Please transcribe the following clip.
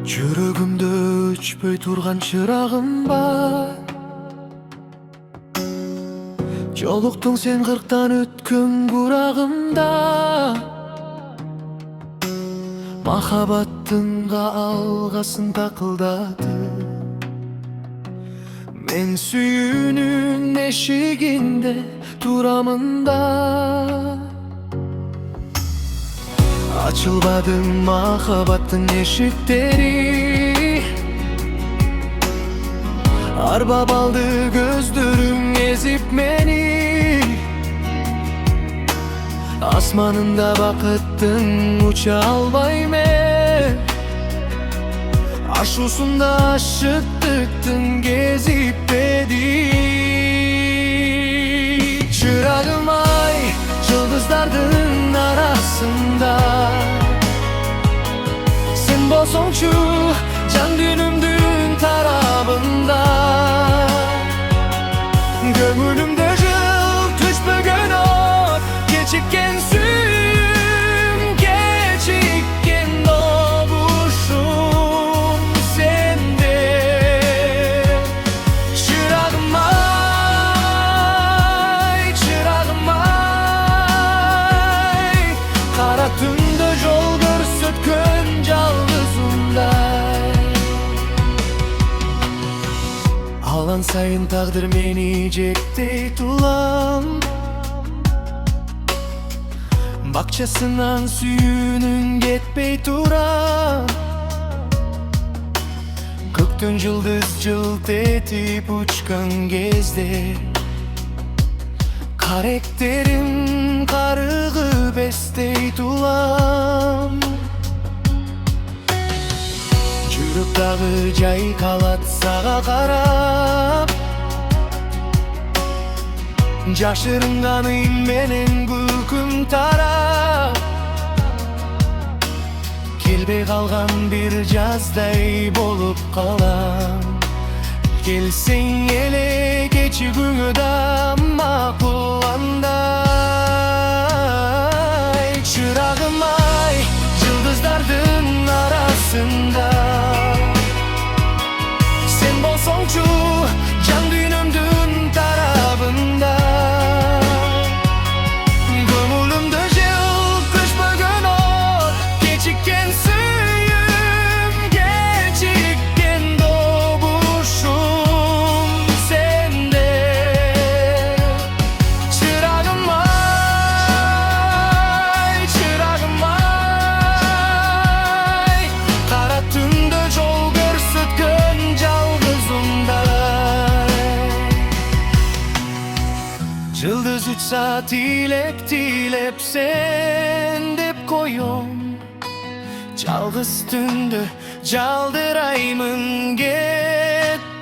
Жүрөгүмдө өчпөй турган чырагым бар. Жолуктуң сен кырктан өткөн бурагымда. Махабаттыңга алгасын такылдатып, мен сүйүүнүн эшигинде турамын да. Açılmadı mahabbаттың eşikleri, Arbab aldı gözlerim ezip meni. Asmanında bakıttın uça albayme, Aşusunda aşıktıktın gezip bedi. Çırağım ay yıldızlardın arasında, sen bolsoңчу can dünümdün tarabında. Gömülümde jıl түшпөгөн от, кечиккен сүйүм, кечиккен добушум сенде. Чырагым ай, кара түндө жол көрсөткөн жалгызымдай. Алан сайын тагдыр мени жектей тулам, бакчасынан сүйүүнүң кетпей турам. Көктөн жылдыз жылт этип учкан кезде, каректерим карыгып эстей тулам. Жүрөк дагы жайкалат сага карап, жашырынганым менен күлкүм тарап. Келбей калган бир жаздай болуп калам. Келсең эле кечигүүңө да макуландай. Чырагым ай жылдыздардын арасында, sen bolsoңчу жан дүйнөмдүн тарабында. Көңүлүмдө жыл түшпөгөн от, кечиккен сүйүм, кечиккен добушум сенде. Чырагым ай, кара түндө жол көрсөткөн Жылдыз учса тилеп sen деп коем, жалгыз түндө жалдыраймын кет.